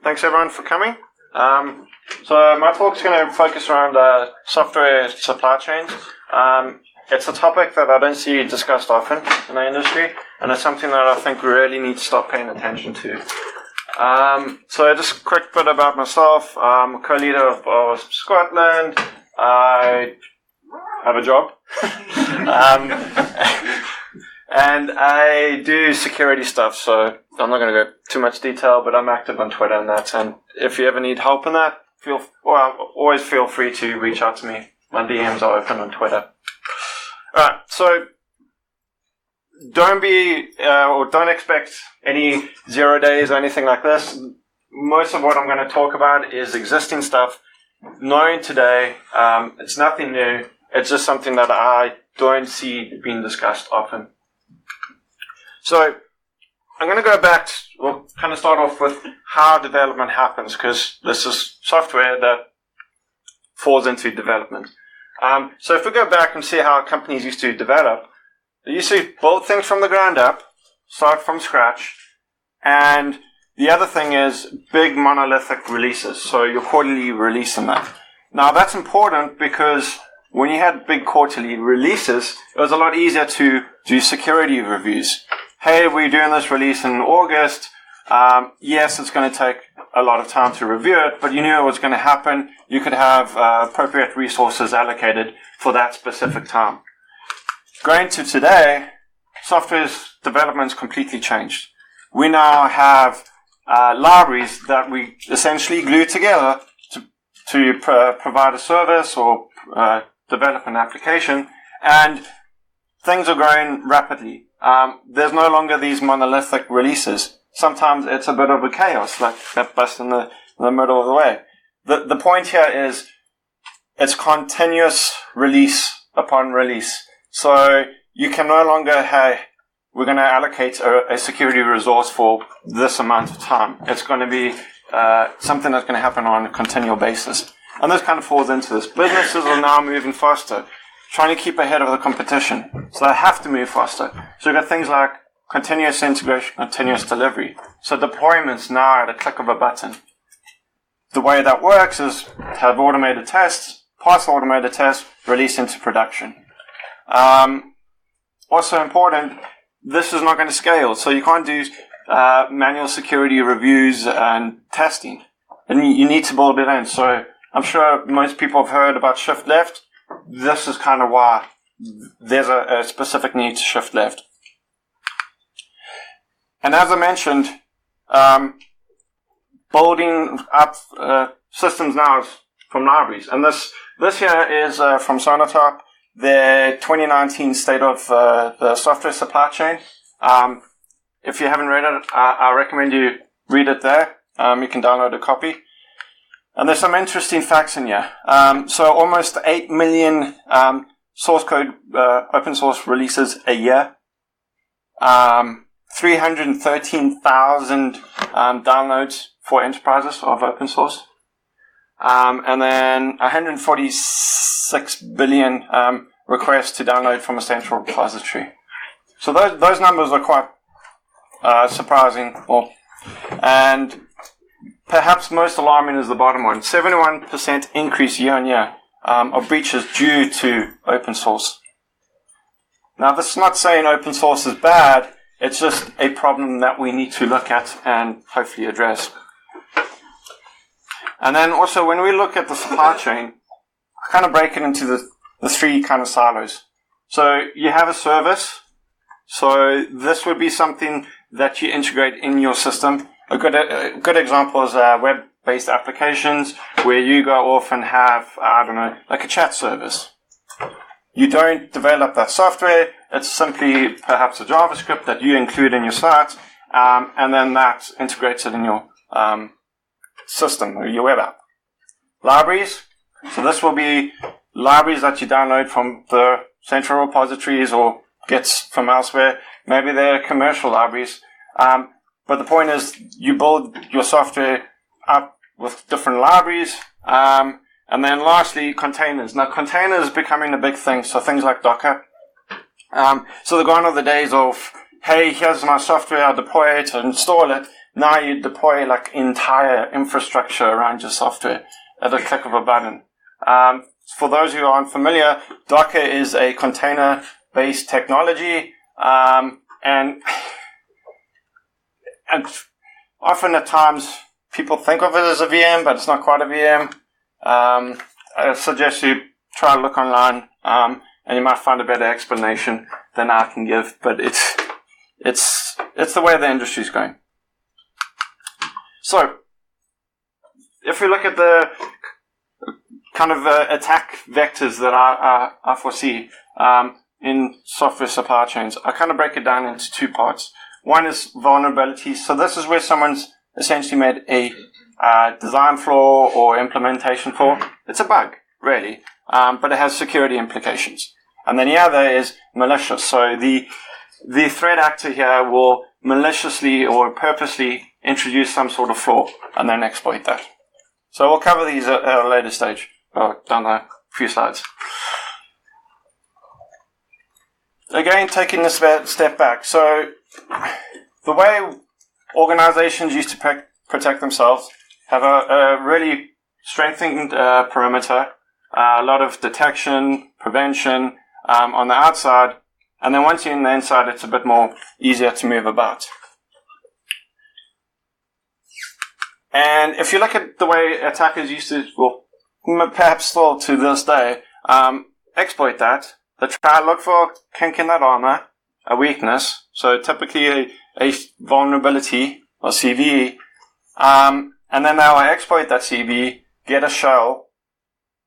Thanks everyone for coming. So my talk's going to focus around software supply chains. It's a topic that I don't see discussed often in the industry, and it's something that I think we really need to start paying attention to. So just a quick bit about myself. I'm a co-leader of Scotland. I have a job. And I do security stuff, so I'm not going to go too much detail, but I'm active on Twitter and that. And if you ever need help in that, always feel free to reach out to me. My DMs are open on Twitter. Alright, so don't expect any 0 days or anything like this. Most of what I'm going to talk about is existing stuff, known today. It's nothing new. It's just something that I don't see being discussed often. So I'm going to go back, we'll kind of start off with how development happens, because this is software that falls into development. So if we go back and see how companies used to develop, they used to build things from the ground up, start from scratch, and the other thing is big monolithic releases, so your quarterly release in that. Now that's important because when you had big quarterly releases, it was a lot easier to do security reviews. Hey, we're doing this release in August. Yes, it's going to take a lot of time to review it, but you knew it was going to happen. You could have appropriate resources allocated for that specific time. Going to today, software's development's completely changed. We now have libraries that we essentially glue together to provide a service or develop an application, and things are growing rapidly. There's no longer these monolithic releases. Sometimes it's a bit of a chaos, like that bust in the middle of the way. The point here is it's continuous release upon release. So you can no longer, hey, we're going to allocate a security resource for this amount of time. It's going to be something that's going to happen on a continual basis. And this kind of falls into this. Businesses are now moving faster, trying to keep ahead of the competition. So they have to move faster. So you've got things like continuous integration, continuous delivery. So deployments now at a click of a button. The way that works is have automated tests, pass automated tests, release into production. Also important, this is not going to scale. So you can't do manual security reviews and testing. And you need to build it in. So I'm sure most people have heard about shift left. This is kind of why there's a specific need to shift left. And as I mentioned, building up systems now from libraries. And this here is from Sonotop, their 2019 state of the software supply chain. If you haven't read it, I recommend you read it there. You can download a copy. And there's some interesting facts in here. So almost 8 million source code open source releases a year. 313,000 downloads for enterprises of open source. And then 146 billion requests to download from a central repository. So those numbers are quite surprising. And perhaps most alarming is the bottom one. 71% increase year on year of breaches due to open source. Now, this is not saying open source is bad. It's just a problem that we need to look at and hopefully address. And then also, when we look at the supply chain, I kind of break it into the three kind of silos. So you have a service. So this would be something that you integrate in your system. A good example is web-based applications where you go off and have, like a chat service. You don't develop that software. It's simply perhaps a JavaScript that you include in your site, and then that integrates it in your system or your web app. Libraries. So this will be libraries that you download from the central repositories or gets from elsewhere. Maybe they're commercial libraries. But the point is, you build your software up with different libraries. And then lastly, containers. Now, containers becoming a big thing. So things like Docker. So they're gone are the days of, hey, here's my software, I'll deploy it, and install it. now you deploy like entire infrastructure around your software at a click of a button. For those who aren't familiar, Docker is a container-based technology, and often at times people think of it as a VM, but it's not quite a VM. I suggest you try to look online, and you might find a better explanation than I can give. But it's the way the industry's going. So, if we look at the kind of attack vectors that I foresee in software supply chains, I kind of break it down into two parts. One is vulnerabilities. So this is where someone's essentially made a design flaw or implementation flaw. It's a bug, really, but it has security implications. And then the other is malicious. So the threat actor here will maliciously or purposely introduce some sort of flaw and then exploit that. So we'll cover these at a later stage, down a few slides. Again, taking this step back. So the way organizations used to protect themselves have a really strengthened perimeter, a lot of detection, prevention on the outside, and then once you're in the inside, it's a bit more easier to move about. And if you look at the way attackers used to, well, perhaps still to this day, exploit that, they try to look for kink in that armor, a weakness, so typically a vulnerability or CVE, and then they'll exploit that CVE, get a shell,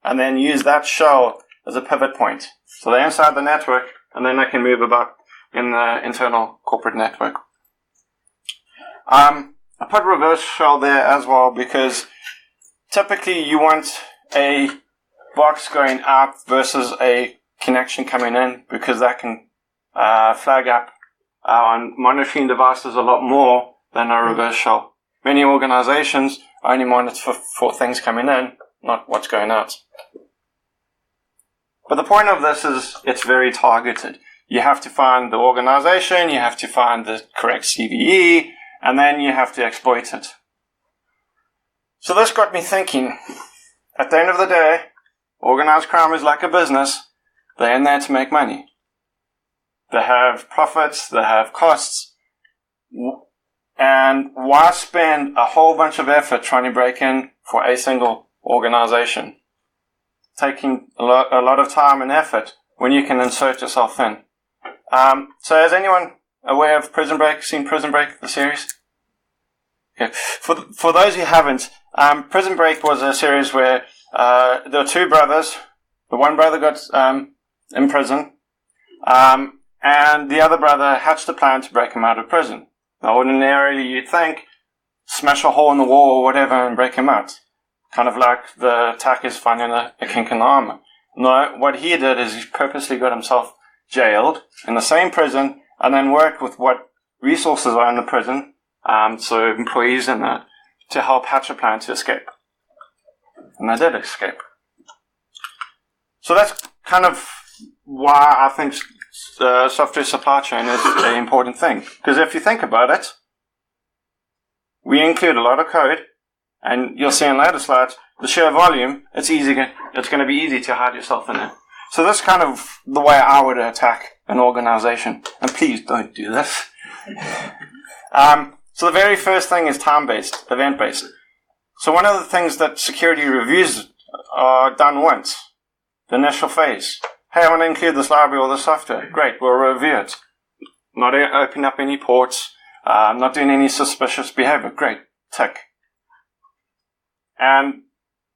and then use that shell as a pivot point. So they're inside the network, and then they can move about in the internal corporate network. I put reverse shell there as well because typically you want a box going out versus a connection coming in, because that can flag up on monitoring devices a lot more than a reverse shell. Many organizations only monitor for things coming in, not what's going out. But the point of this is it's very targeted. You have to find the organization, you have to find the correct CVE, and then you have to exploit it. So this got me thinking, at the end of the day, organized crime is like a business. They're in there to make money. They have profits, they have costs, and why spend a whole bunch of effort trying to break in for a single organization? Taking a lot of time and effort when you can insert yourself in. So is anyone aware of Prison Break? Seen Prison Break, the series? Okay. For those who haven't, Prison Break was a series where there were two brothers. The one brother got in prison, and the other brother hatched a plan to break him out of prison. Now, ordinarily, you'd think, smash a hole in the wall or whatever and break him out. Kind of like the attackers finding a kink in the armor. No, what he did is he purposely got himself jailed in the same prison and then worked with what resources are in the prison, so employees in there, to help hatch a plan to escape. And they did escape. So that's kind of why I think software supply chain is an important thing. Because if you think about it, we include a lot of code, and you'll see in later slides, the sheer volume, it's going to be easy to hide yourself in it. So that's kind of the way I would attack an organization. And please don't do this. So the very first thing is time-based, event-based. So one of the things that security reviews are done once, the initial phase. Hey, I want to include this library or this software. Great, we'll review it. Not opening up any ports, not doing any suspicious behavior. Great, tick. And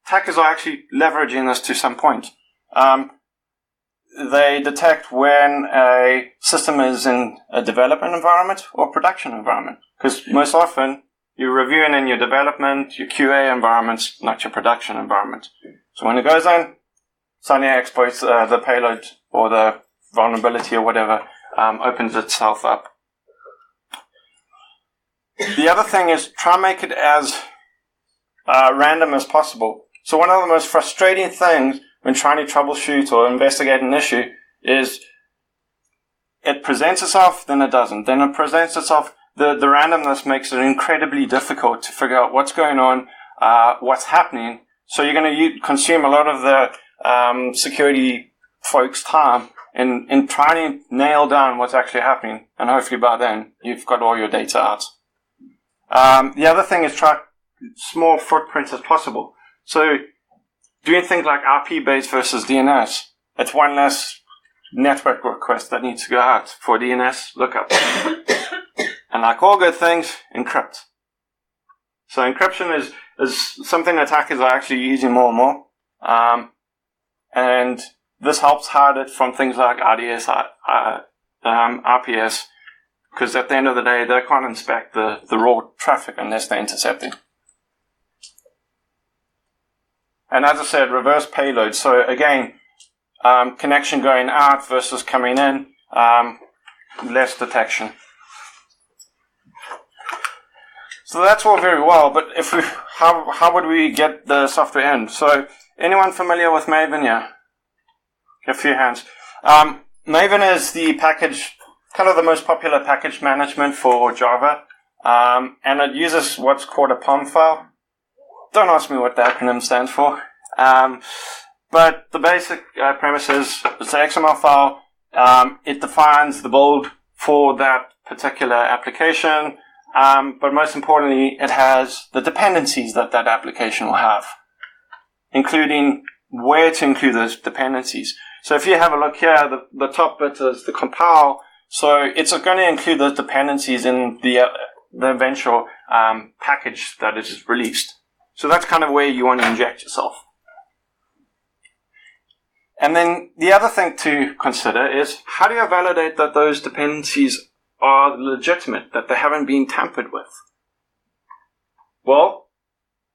attackers are actually leveraging this to some point. They detect when a system is in a development environment or production environment. Because most often, you're reviewing in your development, your QA environments, not your production environment. So when it goes in, suddenly exploits the payload or the vulnerability or whatever, opens itself up. The other thing is try and make it as random as possible. So one of the most frustrating things when trying to troubleshoot or investigate an issue is it presents itself, then it doesn't. Then it presents itself, the randomness makes it incredibly difficult to figure out what's going on, what's happening. So you're going to consume a lot of the security folks' time in trying to nail down what's actually happening. And hopefully by then, you've got all your data out. The other thing is try small footprints as possible. So doing things like IP-based versus DNS, it's one less network request that needs to go out for DNS lookup. And like all good things, encrypt. So encryption is something attackers are actually using more and more. And this helps hide it from things like RDS, RPS, because at the end of the day, they can't inspect the raw traffic unless they're intercepting. And as I said, reverse payload. So again, connection going out versus coming in, less detection. So that's all very well, but how would we get the software in? So anyone familiar with Maven? Yeah, a few hands. Maven is the package, kind of the most popular package management for Java, and it uses what's called a POM file. Don't ask me what the acronym stands for. But the basic premise is it's an XML file. It defines the build for that particular application. But most importantly, it has the dependencies that application will have, including where to include those dependencies. So if you have a look here, the top bit is the compile. So it's going to include those dependencies in the eventual package that is released. So that's kind of where you want to inject yourself. And then the other thing to consider is how do you validate that those dependencies are legitimate, that they haven't been tampered with? Well,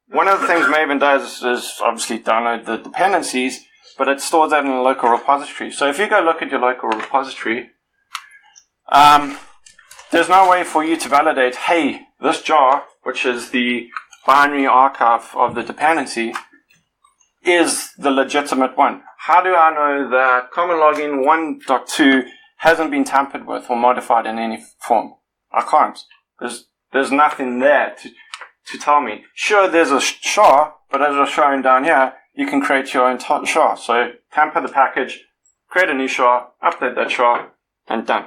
one of the things Maven does is obviously download the dependencies, but it stores that in a local repository. So if you go look at your local repository, there's no way for you to validate, hey, this jar, which is the binary archive of the dependency, is the legitimate one. How do I know that common login 1.2 hasn't been tampered with or modified in any form? I can't. There's nothing there to tell me. Sure, there's a SHA, but as I'm showing down here, you can create your own SHA. So tamper the package, create a new SHA, update that SHA, and done.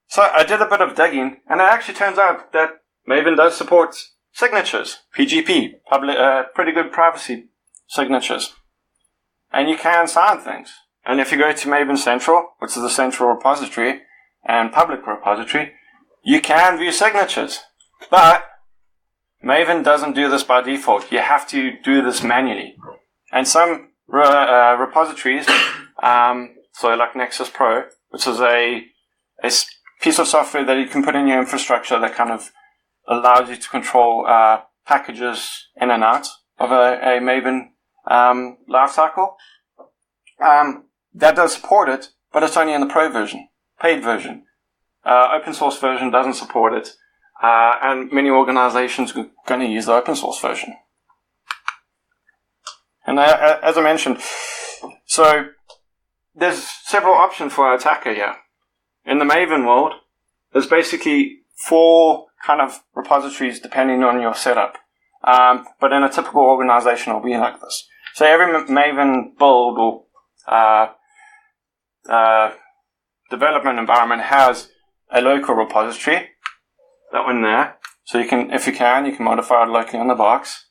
So I did a bit of digging, and it actually turns out that Maven does support signatures, PGP, pretty good privacy signatures. And you can sign things. And if you go to Maven Central, which is the central repository and public repository, you can view signatures. But Maven doesn't do this by default. You have to do this manually. And some repositories, so like Nexus Pro, which is a piece of software that you can put in your infrastructure that kind of allows you to control packages in and out of a Maven lifecycle. That does support it, but it's only in the pro version, paid version. Open source version doesn't support it, and many organizations are going to use the open source version. And as I mentioned, so there's several options for an attacker here. In the Maven world, there's basically 4 kind of repositories depending on your setup. But in a typical organization, it'll be like this. So every Maven build or development environment has a local repository, that one there. So you can, if you can modify it locally on the box.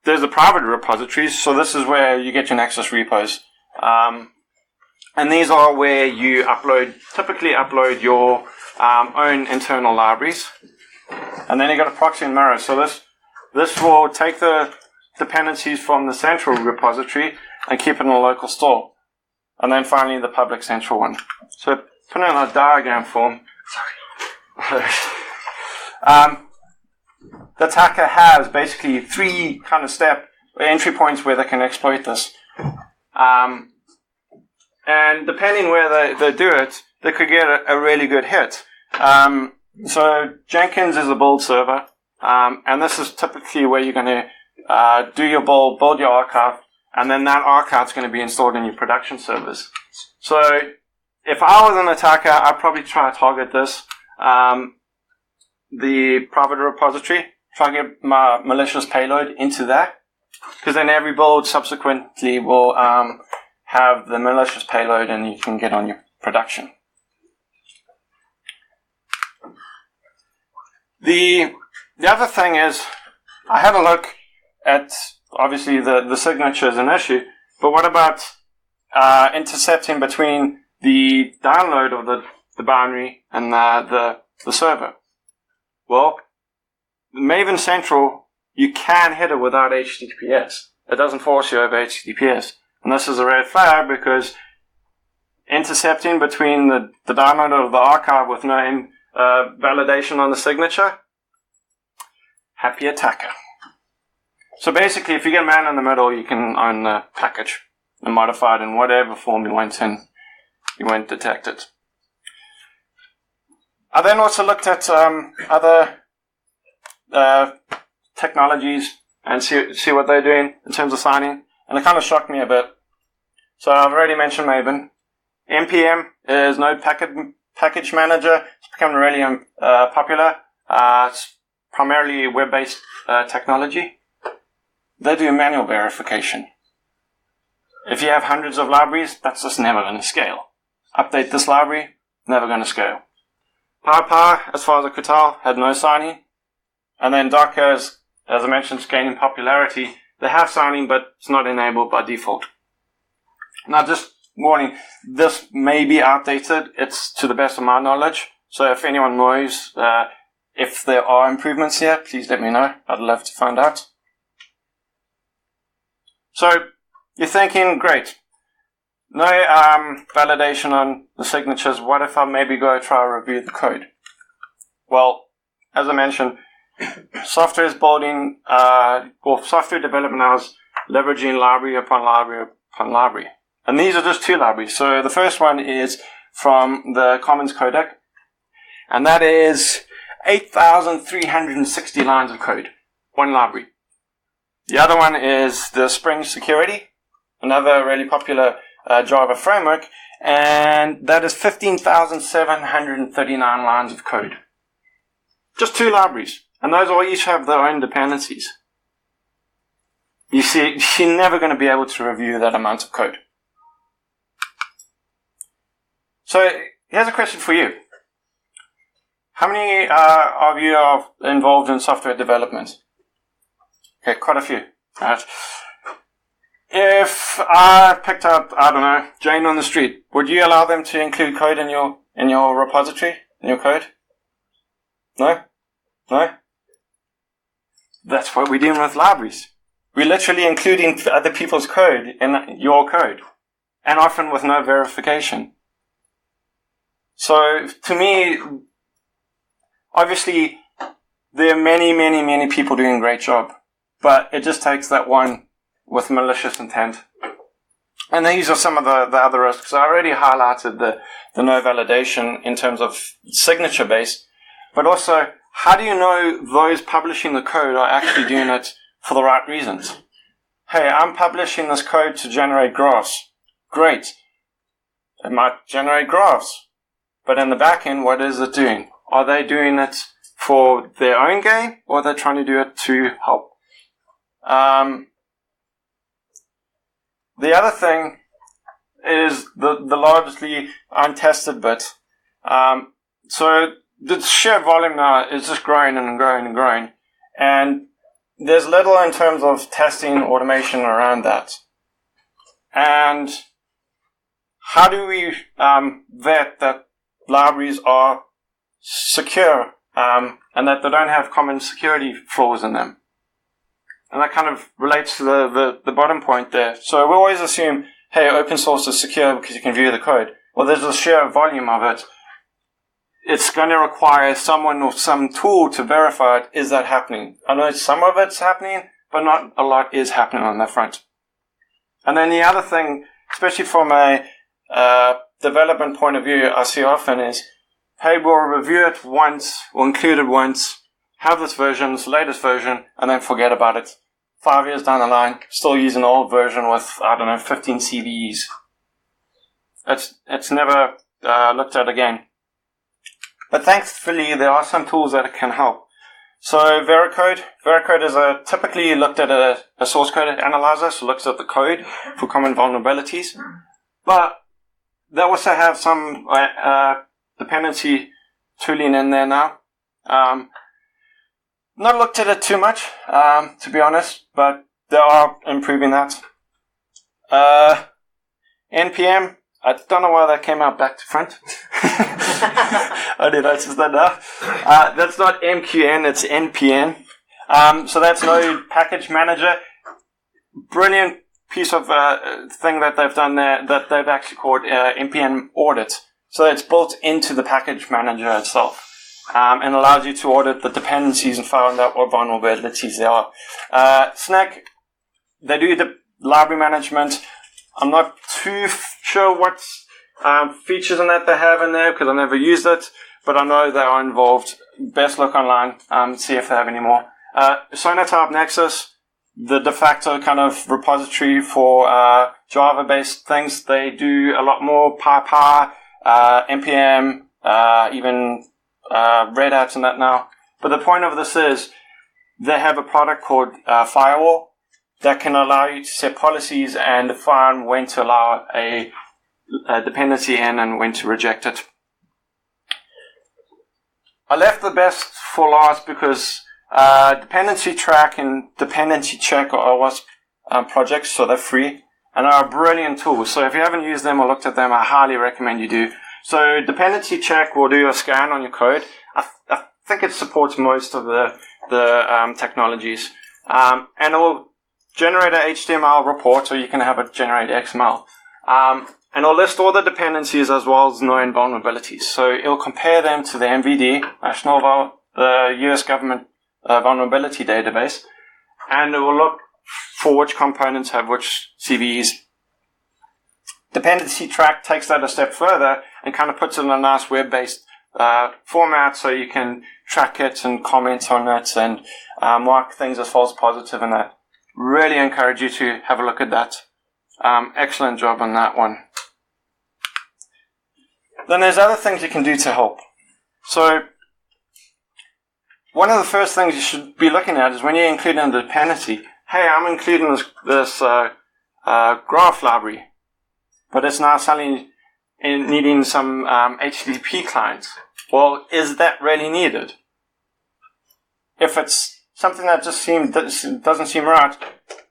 There's the private repositories, so this is where you get your Nexus repos. And these are where you typically upload your own internal libraries. And then you got a proxy and mirror. So this will take the dependencies from the central repository and keep it in a local store. And then finally the public central one. So put it in a diagram form. Sorry. The attacker has basically 3 kind of entry points where they can exploit this. And depending where they do it, they could get a really good hit. So Jenkins is a build server, and this is typically where you're going to do your build your archive, and then that archive is going to be installed in your production servers. So if I was an attacker, I'd probably try to target this, the private repository, try to get my malicious payload into that, because then every build subsequently will have the malicious payload and you can get on your production. The other thing is, I had a look at, obviously the signature is an issue, but what about intercepting between the download of the binary and the server? Well, Maven Central, you can hit it without HTTPS. It doesn't force you over HTTPS. And this is a red flag because intercepting between the download of the archive with no validation on the signature, happy attacker. So basically, if you get man in the middle, you can own the package and modify it in whatever form you want and you won't detect it. I then also looked at other technologies and see what they're doing in terms of signing, and it kind of shocked me a bit. So I've already mentioned Maven. NPM is Node Package Manager. It's become really popular. It's primarily web-based technology. They do manual verification. If you have hundreds of libraries, that's just never going to scale. Update this library, never going to scale. PowerPower, as far as I could tell, had no signing. And then Docker, as I mentioned, is gaining popularity. They have signing, but it's not enabled by default. Now, just warning, this may be outdated. It's to the best of my knowledge. So if anyone knows if there are improvements here, please let me know. I'd love to find out. So you're thinking, great. No validation on the signatures. What if I maybe go try to review the code? Well, as I mentioned, software is building, software development now is leveraging library upon library upon library. And these are just two libraries. So the first one is from the Commons codec, and that is 8,360 lines of code, one library. The other one is the Spring Security, another really popular Java framework, and that is 15,739 lines of code. Just two libraries, and those all each have their own dependencies. You see, you're never going to be able to review that amount of code. So here's a question for you. How many of you are involved in software development? Okay, quite a few. Right. If I picked up, I don't know, Jane on the street, would you allow them to include code in your repository, in your code? No? No? That's what we're doing with libraries. We're literally including other people's code in your code, and often with no verification. So, to me, obviously, there are many, many, many people doing a great job, but it just takes that one with malicious intent. And these are some of the other risks. I already highlighted the no validation in terms of signature base, but also, how do you know those publishing the code are actually doing it for the right reasons? Hey, I'm publishing this code to generate graphs. Great. It might generate graphs. But in the back end, what is it doing? Are they doing it for their own gain, or are they trying to do it to help? The other thing is the largely untested bit. So the sheer volume now is just growing and growing and growing. And there's little in terms of testing automation around that. And how do we vet that libraries are secure and that they don't have common security flaws in them? And that kind of relates to the bottom point there. So we always assume, hey, open source is secure because you can view the code. Well, there's a sheer volume of it. It's going to require someone or some tool to verify it. Is that happening? I know some of it's happening, but not a lot is happening on that front. And then the other thing, especially from a development point of view, I see often is, hey, we'll review it once, we'll include it once, have this version, this latest version, and then forget about it. 5 years down the line, still using the old version with, 15 CVEs. It's never looked at again. But thankfully, there are some tools that can help. So Veracode is typically looked at a source code analyzer, so looks at the code for common vulnerabilities. But they also have some dependency tooling in there now. Not looked at it too much, to be honest, but they are improving that. NPM, I don't know why that came out back to front. I did notice that now. That's not MQN, it's NPN. So that's Node Package Manager. Brilliant piece of thing that they've done there, that they've actually called NPM Audit. So it's built into the package manager itself. And allows you to audit the dependencies and find out what vulnerabilities there are. Snack, they do the library management. I'm not too sure what features in that they have in there because I never used it, but I know they are involved. Best look online, see if they have any more. Sonatype Nexus, the de facto kind of repository for Java-based things. They do a lot more PyPy, NPM, even Red Hat and that now. But the point of this is they have a product called Firewall that can allow you to set policies and define when to allow a dependency in and when to reject it. I left the best for last because Dependency Track and Dependency Check are WASP projects, so they're free and are a brilliant tool. So if you haven't used them or looked at them, I highly recommend you do. So Dependency Check will do a scan on your code. I think it supports most of the technologies. And it will generate an HTML report, so you can have it generate XML. And it'll list all the dependencies as well as known vulnerabilities. So it'll compare them to the MVD, the US government vulnerability database, and it will look for which components have which CVEs. Dependency Track takes that a step further and kind of puts it in a nice web-based format so you can track it and comment on it and mark things as false positive and that. Really encourage you to have a look at that. Excellent job on that one. Then there's other things you can do to help. So one of the first things you should be looking at is when you're including a dependency. Hey, I'm including this graph library, but it's now suddenly needing some HTTP clients. Well, is that really needed? If it's something that just doesn't seem right,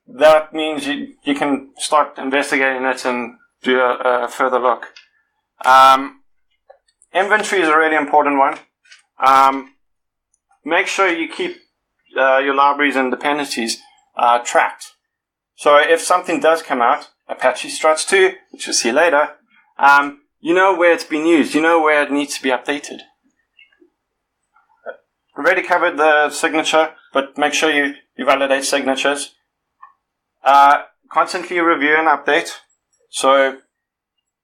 that means you can start investigating it and do a further look. Inventory is a really important one. Make sure you keep your libraries and dependencies tracked. So if something does come out, Apache Struts 2, which we'll see later, you know where it's been used. You know where it needs to be updated. We've already covered the signature, but make sure you validate signatures. Constantly review and update. So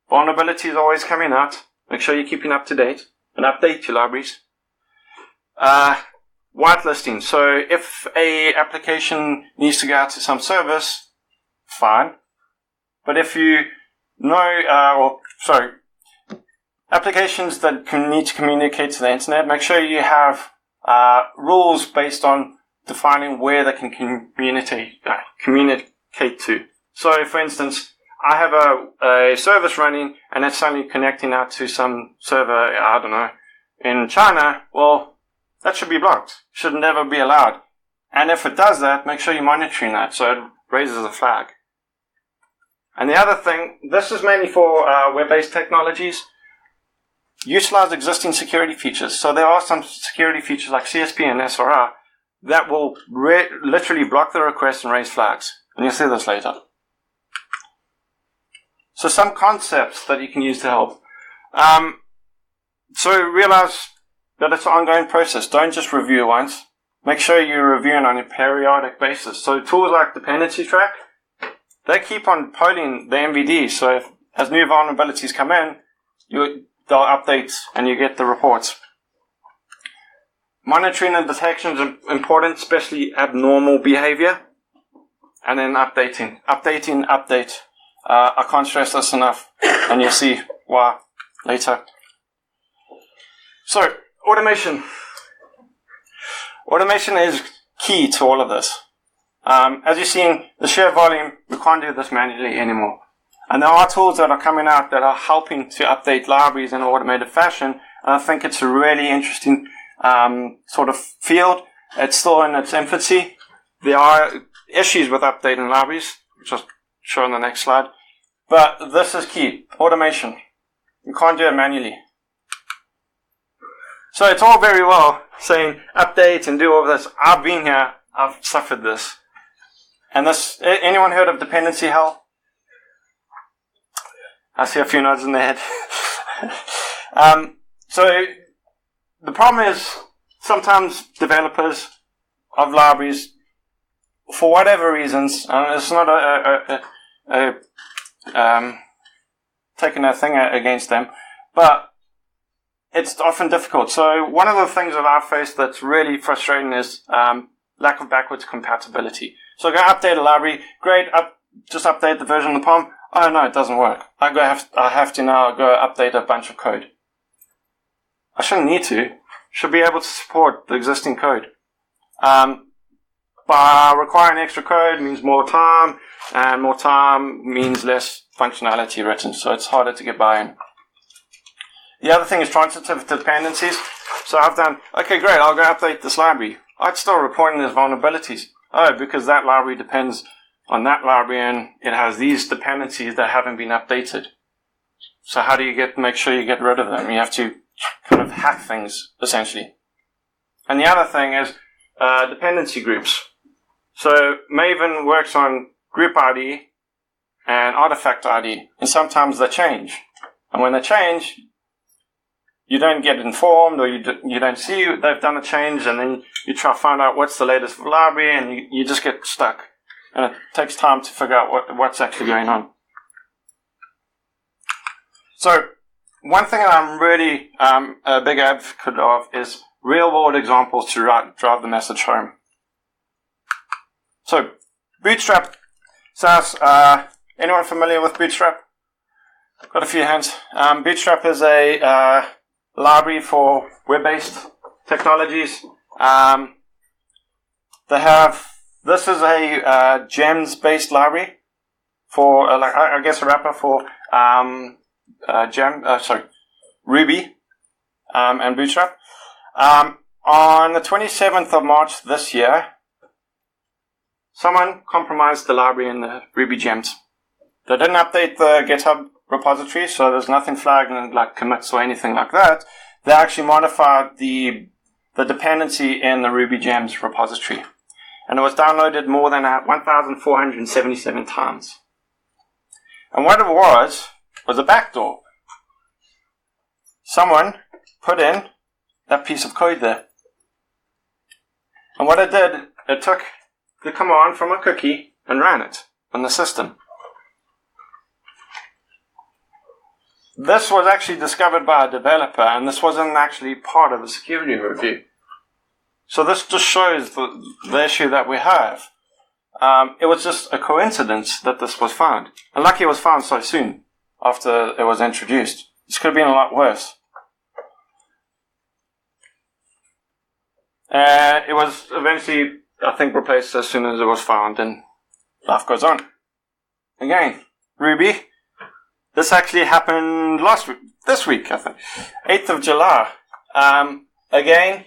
vulnerability is always coming out. Make sure you're keeping up to date and update your libraries. Whitelisting. So if a application needs to go out to some service, fine. But if you know, applications that need to communicate to the internet, make sure you have rules based on defining where they can communicate to. So, for instance, I have a service running and it's suddenly connecting out to some server, I don't know, in China. Well, that should be blocked. Should never be allowed. And if it does that, make sure you're monitoring that so it raises a flag. And the other thing, this is mainly for web-based technologies. Utilize existing security features. So there are some security features like CSP and SRR that will literally block the request and raise flags. And you'll see this later. So some concepts that you can use to help. So realize that it's an ongoing process. Don't just review once. Make sure you're reviewing on a periodic basis. So tools like Dependency Track, they keep on polling the MVD. So as new vulnerabilities come in, they'll update and you get the reports. Monitoring and detection is important, especially abnormal behavior. And then update. I can't stress this enough, and you'll see why. later. So, automation. Automation is key to all of this. As you've seen, the sheer volume, we can't do this manually anymore. And there are tools that are coming out that are helping to update libraries in an automated fashion. And I think it's a really interesting sort of field. It's still in its infancy. There are issues with updating libraries, which I'll show on the next slide. But this is key. Automation. You can't do it manually. So it's all very well saying update and do all this. I've been here. I've suffered this. And this, anyone heard of dependency hell? I see a few nods in their head. So the problem is sometimes developers of libraries, for whatever reasons, it's not taking a thing against them, but it's often difficult. So one of the things that I've faced that's really frustrating is lack of backwards compatibility. So I go update a library, great, just update the version of the POM. Oh no, it doesn't work. I have to now go update a bunch of code. I shouldn't need to. Should be able to support the existing code. By requiring extra code means more time, and more time means less functionality written, so it's harder to get by-in. The other thing is transitive dependencies. So I've done, okay, great, I'll go update this library. I'd still reporting there's vulnerabilities. Oh, because that library depends on that library and it has these dependencies that haven't been updated. So how do you make sure you get rid of them? You have to kind of hack things, essentially. And the other thing is dependency groups. So Maven works on group ID and artifact ID, and sometimes they change. And when they change, you don't get informed, or you don't see they've done a change, and then you try to find out what's the latest library, and you just get stuck. And it takes time to figure out what's actually going on. So one thing that I'm really a big advocate of is real-world examples to drive the message home. So Bootstrap, SaaS, anyone familiar with Bootstrap? Got a few hands. Bootstrap is a library for web-based technologies. This is a gems-based library for, I guess, a wrapper for Ruby and Bootstrap. On the 27th of March this year, someone compromised the library in the Ruby gems. They didn't update the GitHub repository, so there's nothing flagged in like commits or anything like that. They actually modified the dependency in the Ruby gems repository. And it was downloaded more than 1,477 times. And what it was a backdoor. Someone put in that piece of code there. And what it did, it took the command from a cookie and ran it on the system. This was actually discovered by a developer, and this wasn't actually part of a security review. So this just shows the issue that we have. It was just a coincidence that this was found. And lucky it was found so soon after it was introduced. This could have been a lot worse. It was eventually, I think, replaced as soon as it was found, and life goes on. Again, Ruby. This actually happened this week, I think. 8th of July. Again,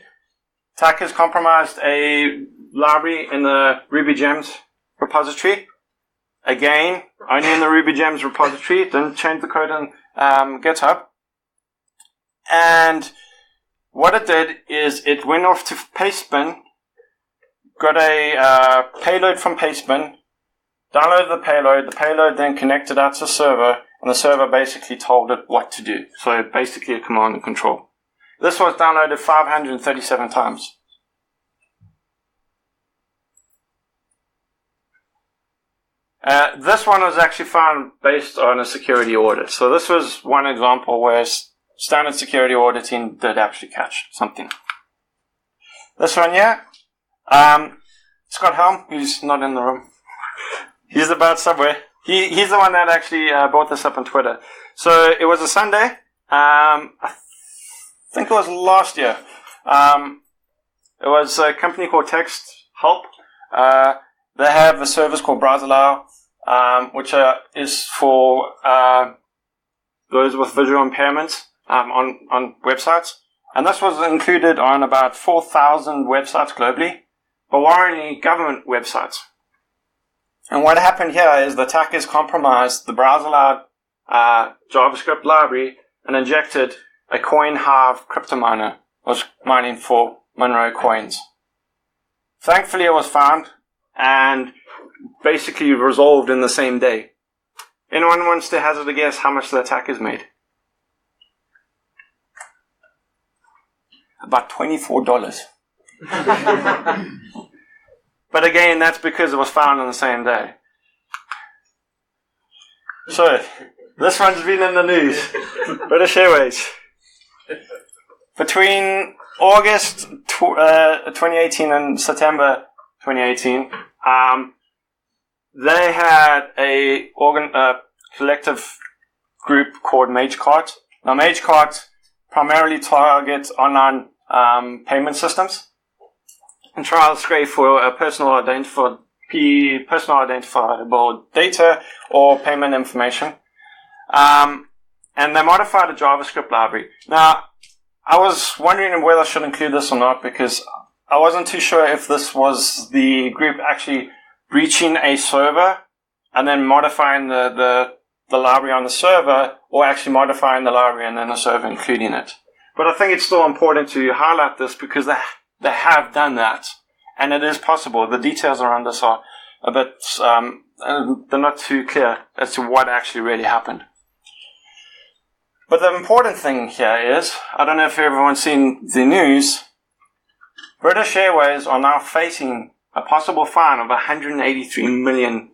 attackers compromised a library in the Ruby gems repository. Again, only in the Ruby gems repository. Didn't change the code on GitHub. And what it did is it went off to Pastebin, got a payload from Pastebin, downloaded the payload then connected out to the server, and the server basically told it what to do. So basically a command and control. This was downloaded 537 times. This one was actually found based on a security audit. So this was one example where standard security auditing did actually catch something. This one here, Scott Helm, who's not in the room. He's about somewhere. He's the one that actually brought this up on Twitter. So it was a Sunday. I think it was last year. It was a company called CoreText Help. They have a service called BrowserAllow, which is for those with visual impairments on websites. And this was included on about 4,000 websites globally, but were only government websites. And what happened here is the attackers compromised the BrowserAllow JavaScript library and injected a CoinHive crypto miner, was mining for Monroe coins. Thankfully, it was found and basically resolved in the same day. Anyone wants to hazard a guess how much the attackers made? About $24. But again, that's because it was found on the same day. So, this one's been in the news. British Airways. Between August 2018 and September 2018, they had a collective group called Magecart. Now, Magecart primarily targets online payment systems and try to scrape for personal identifiable data or payment information. And they modified a JavaScript library. Now, I was wondering whether I should include this or not because I wasn't too sure if this was the group actually breaching a server and then modifying the library on the server, or actually modifying the library and then the server including it. But I think it's still important to highlight this because they have done that, and it is possible. The details around this are a bit, they're not too clear as to what actually really happened. But the important thing here is, I don't know if everyone's seen the news, British Airways are now facing a possible fine of £183 million,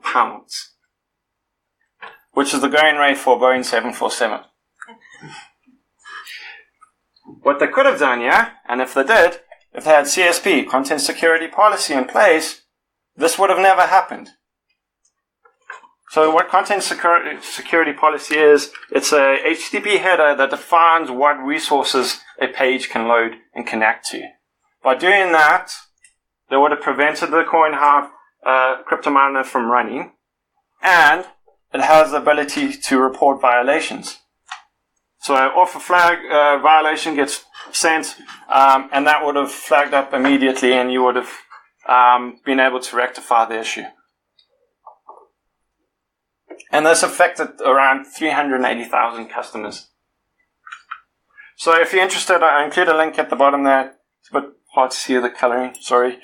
which is the going rate for Boeing 747. What they could have done, and if they did, if they had CSP, Content Security Policy, in place, this would have never happened. So what Content Security Policy is, it's a HTTP header that defines what resources a page can load and connect to. By doing that, they would have prevented the CoinHive crypto miner from running, and it has the ability to report violations. So if a flag violation gets sent, and that would have flagged up immediately, and you would have been able to rectify the issue. And this affected around 380,000 customers. So if you're interested, I include a link at the bottom there. It's a bit hard to see the coloring, sorry.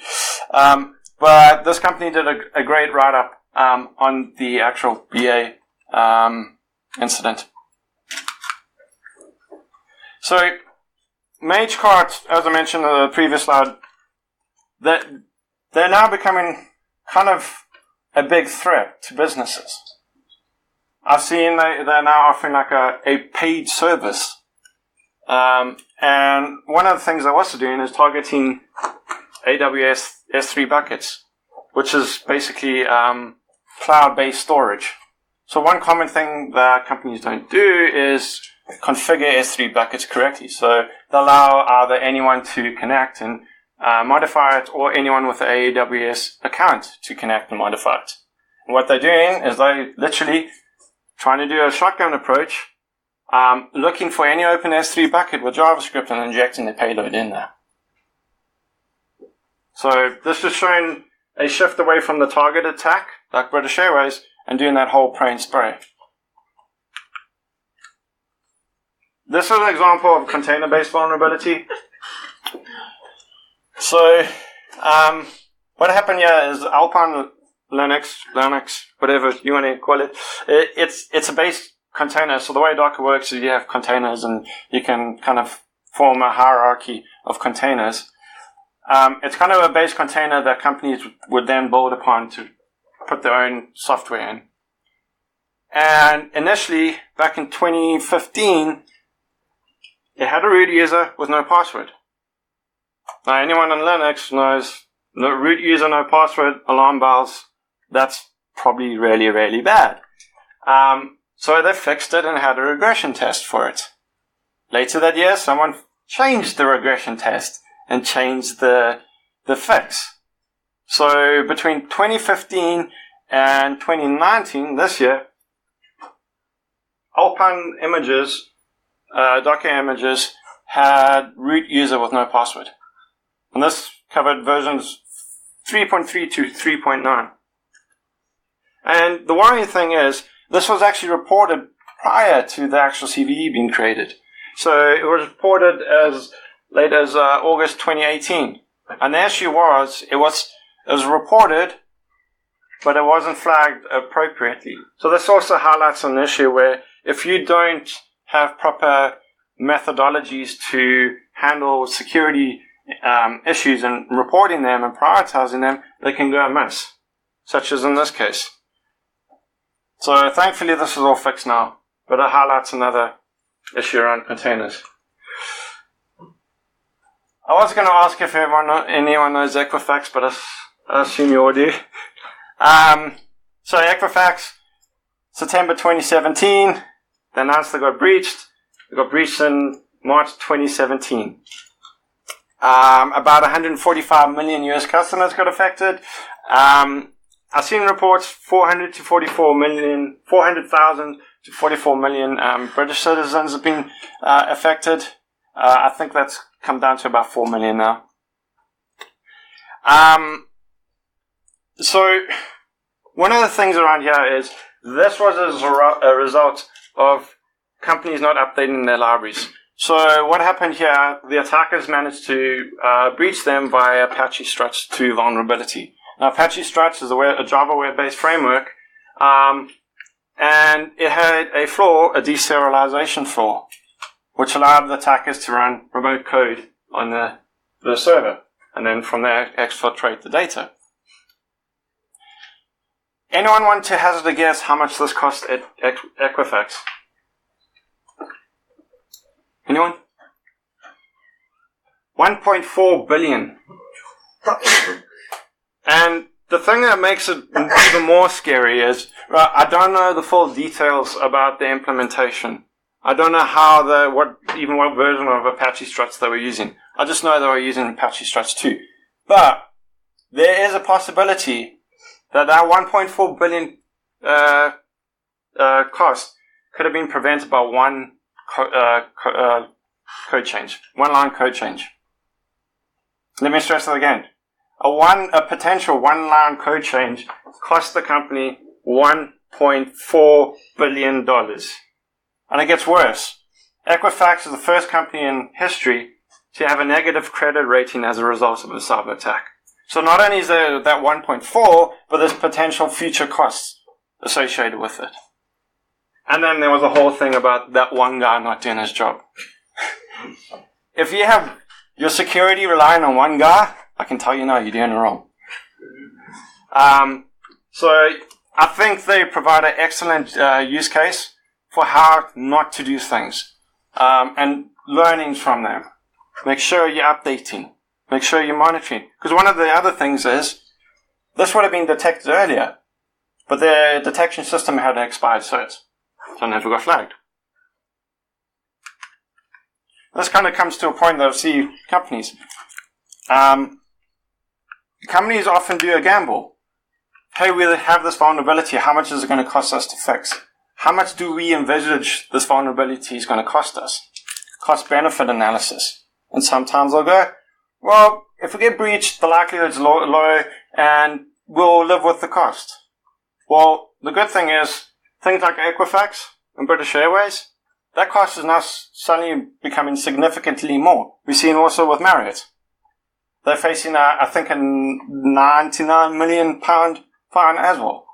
But this company did a great write-up on the actual BA incident. So Magecart, as I mentioned in the previous slide, they're now becoming kind of a big threat to businesses. I've seen they're now offering like a paid service. And one of the things they're also doing is targeting AWS S3 buckets, which is basically cloud-based storage. So one common thing that companies don't do is configure S3 buckets correctly. So they allow either anyone to connect and modify it, or anyone with an AWS account to connect and modify it. And what they're doing is they literally trying to do a shotgun approach, looking for any open S3 bucket with JavaScript and injecting the payload in there. So this is showing a shift away from the target attack, like British Airways, and doing that whole pray and spray. This is an example of container-based vulnerability. So what happened here is Alpine Linux, whatever you want to call it, it's a base container. So the way Docker works is you have containers and you can kind of form a hierarchy of containers. It's kind of a base container that companies would then build upon to put their own software in. And initially, back in 2015, it had a root user with no password. Now, anyone on Linux knows no root user, no password, alarm bells. That's probably really, really bad. So they fixed it and had a regression test for it. Later that year, someone changed the regression test and changed the fix. So between 2015 and 2019, this year, Alpine images, Docker images, had root user with no password. And this covered versions 3.3 to 3.9. And the worrying thing is, this was actually reported prior to the actual CVE being created. So it was reported as late as August 2018. And the issue was, it was reported, but it wasn't flagged appropriately. So this also highlights an issue where if you don't have proper methodologies to handle security issues and reporting them and prioritizing them, they can go amiss, such as in this case. So thankfully this is all fixed now, but it highlights another issue around containers. I was going to ask if anyone knows Equifax, but I assume you all do. So Equifax, September 2017, they announced they got breached. They got breached in March 2017. About 145 million US customers got affected. I've seen reports 400,000 to 44 million British citizens have been affected. I think that's come down to about 4 million now. So one of the things around here is this was a result of companies not updating their libraries. So what happened here, the attackers managed to breach them via Apache Struts 2 vulnerability. Now, Apache Struts is a Java web-based framework, and it had a flaw, a deserialization flaw, which allowed the attackers to run remote code on the server, and then from there exfiltrate the data. Anyone want to hazard a guess how much this cost at Equifax? Anyone? 1.4 billion. And the thing that makes it even more scary is, I don't know the full details about the implementation. I don't know what version of Apache Struts they were using. I just know they were using Apache Struts 2. But there is a possibility that 1.4 billion cost could have been prevented by one code change, one line code change. Let me stress that again. A potential one line code change cost the company $1.4 billion. And it gets worse. Equifax is the first company in history to have a negative credit rating as a result of a cyber attack. So not only is there that 1.4, but there's potential future costs associated with it. And then there was a whole thing about that one guy not doing his job. If you have your security relying on one guy, I can tell you now, you're doing it wrong. So I think they provide an excellent use case for how not to do things, and learnings from them. Make sure you're updating. Make sure you're monitoring. Because one of the other things is, this would have been detected earlier, but the detection system had an expired cert, so it never got flagged. This kind of comes to a point that I see companies. Companies often do a gamble. Hey, we have this vulnerability. How much is it going to cost us to fix? How much do we envisage this vulnerability is going to cost us? Cost-benefit analysis. And sometimes they'll go, well, if we get breached, the likelihood is low, and we'll live with the cost. Well, the good thing is, things like Equifax and British Airways, that cost is now suddenly becoming significantly more. We've seen also with Marriott. They're facing, I think, a £99 million fine as well.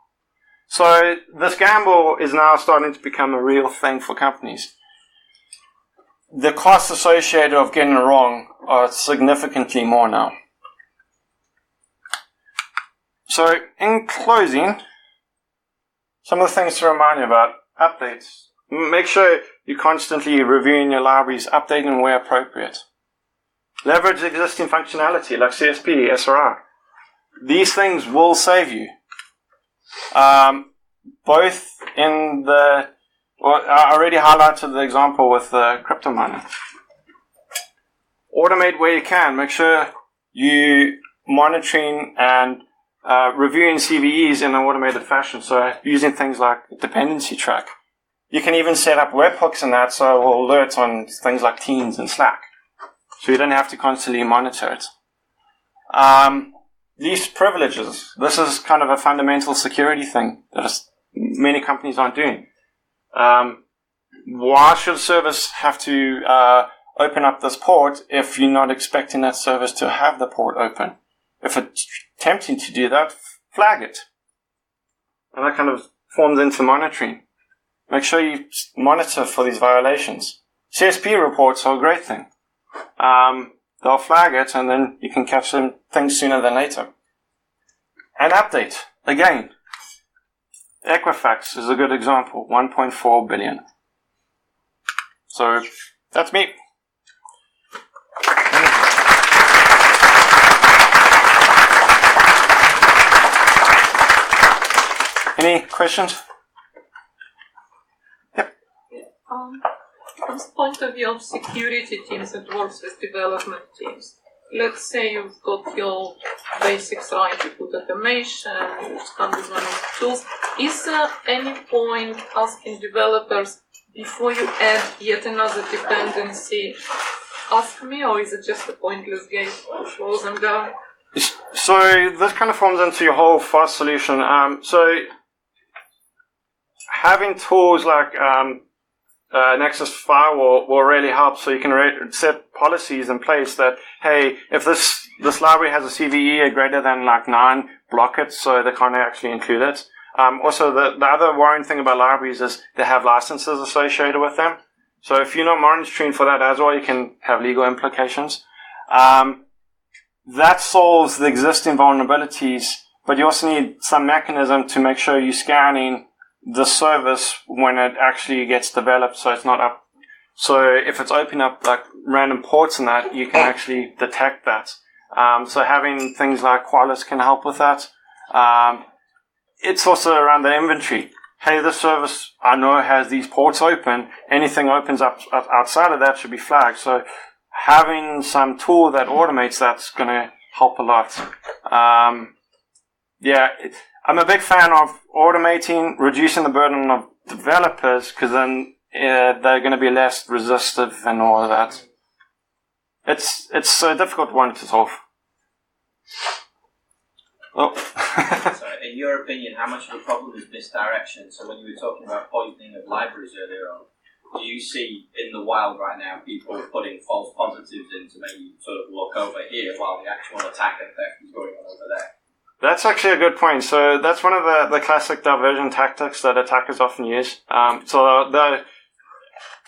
So this gamble is now starting to become a real thing for companies. The costs associated of getting it wrong are significantly more now. So in closing, some of the things to remind you about: updates. Make sure you're constantly reviewing your libraries, updating where appropriate. Leverage existing functionality like CSP, SRI. These things will save you. Both in the Well, I already highlighted the example with the crypto miner. Automate where you can. Make sure you monitoring and reviewing CVEs in an automated fashion. So using things like dependency track. You can even set up webhooks in that so it will alert on things like Teams and Slack. So you don't have to constantly monitor it. Least privileges. This is kind of a fundamental security thing that many companies aren't doing. Why should a service have to open up this port if you're not expecting that service to have the port open? If it's tempting to do that, flag it. And that kind of forms into monitoring. Make sure you monitor for these violations. CSP reports are a great thing. They'll flag it and then you can catch them things sooner than later. And update. Again, Equifax is a good example. 1.4 billion. So, that's me. Any questions? Yep. From the point of view of security teams that works with development teams, let's say you've got your basics right, you put automation, you standard running tools. Is there any point asking developers before you add yet another dependency, ask me, or is it just a pointless game to slow them down? So this kind of forms into your whole fast solution. So having tools like Nexus Firewall will really help. So you can set policies in place that, hey, if this library has a CVE greater than like 9, block it so they can't actually include it. Also, the other worrying thing about libraries is they have licenses associated with them. So if you're not monitoring for that as well, you can have legal implications. That solves the existing vulnerabilities, but you also need some mechanism to make sure you're scanning the service when it actually gets developed, so it's not up. So if it's opening up like random ports and that, you can actually detect that. So having things like Qualys can help with that. It's also around the inventory. Hey, this service I know has these ports open. Anything opens up outside of that should be flagged. So having some tool that automates that's going to help a lot. I'm a big fan of automating, reducing the burden of developers, because then they're going to be less resistive and all of that. It's a difficult one to solve. Oh. So, in your opinion, how much of a problem is misdirection? So when you were talking about poisoning of libraries earlier on, do you see in the wild right now people putting false positives in to make you sort of look over here while the actual attack and theft is going on over there? That's actually a good point. So that's one of the classic diversion tactics that attackers often use. So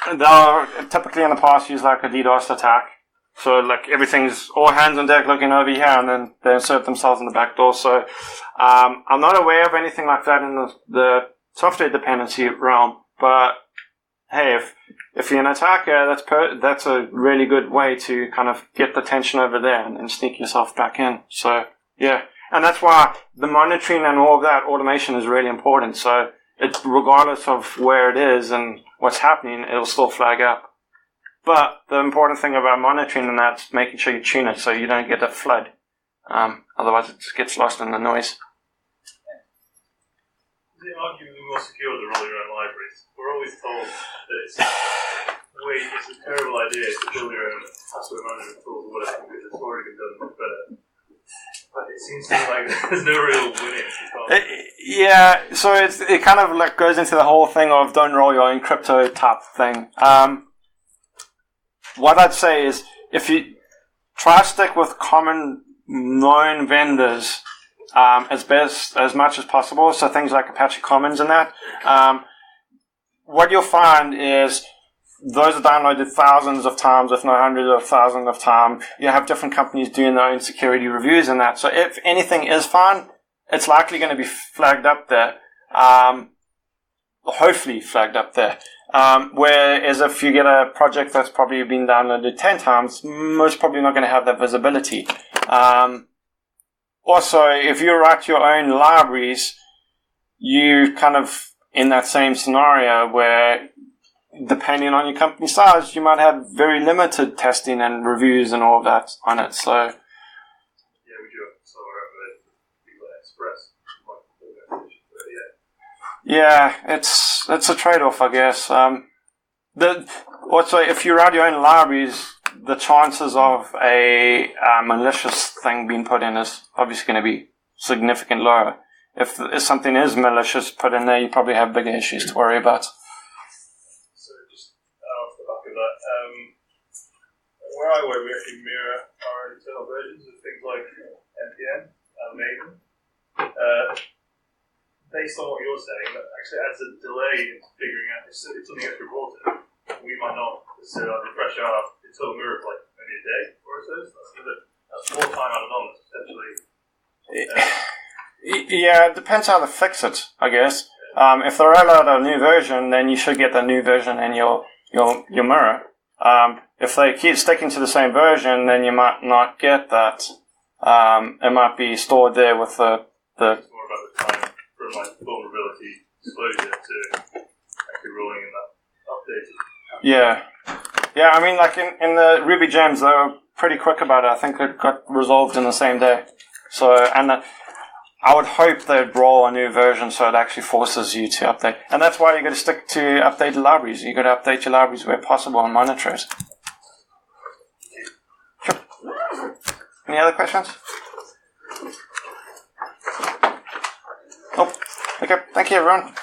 they'll typically in the past use like a DDoS attack. So like everything's all hands on deck looking over here, and then they insert themselves in the back door. So I'm not aware of anything like that in the software dependency realm. But hey, if you're an attacker, that's a really good way to kind of get the tension over there and sneak yourself back in. So yeah. And that's why the monitoring and all of that automation is really important. So regardless of where it is and what's happening, it'll still flag up. But the important thing about monitoring and that's making sure you tune it so you don't get a flood. Otherwise it just gets lost in the noise. Is it arguably more secure to roll your own libraries? We're always told that it's a terrible idea to build your own password management tools or whatever, because it's already been done much better. But it seems to me like there's no real winning. Yeah, so it kind of like goes into the whole thing of don't roll your own crypto type thing. What I'd say is if you try to stick with common known vendors as much as possible, so things like Apache Commons and that, what you'll find is those are downloaded thousands of times, if not hundreds of thousands of times. You have different companies doing their own security reviews and that. So if anything is fine, it's likely going to be flagged up there. Hopefully flagged up there. Whereas if you get a project that's probably been downloaded 10 times, most probably not going to have that visibility. Also, if you write your own libraries, you kind of in that same scenario where, depending on your company size, you might have very limited testing and reviews and all of that on it. So yeah, we do have some people that express. Yeah, it's a trade-off, I guess. Also, if you write your own libraries, the chances of a malicious thing being put in is obviously going to be significantly lower. If something is malicious put in there, you probably have bigger issues to worry about. So just off the back of that, where I work, we actually mirror our internal versions of things like NPM and Maven. Based on what you're saying, that actually adds a delay in figuring out if something gets reported. We might not refresh our internal mirror for like maybe a day or so. That's more time out of knowledge, potentially. Yeah, it depends how to fix it, I guess. If they roll out a new version, then you should get the new version in your mirror. If they keep sticking to the same version, then you might not get that. It might be stored there with the. It's more about the time from like vulnerability disclosure to actually rolling in that updated. Yeah. I mean, like in the Ruby gems, they were pretty quick about it. I think it got resolved in the same day. So, I would hope they'd roll a new version so it actually forces you to update. And that's why you got to stick to updated libraries. You got to update your libraries where possible and monitor it. Sure. Any other questions? Oh, okay. Thank you, everyone.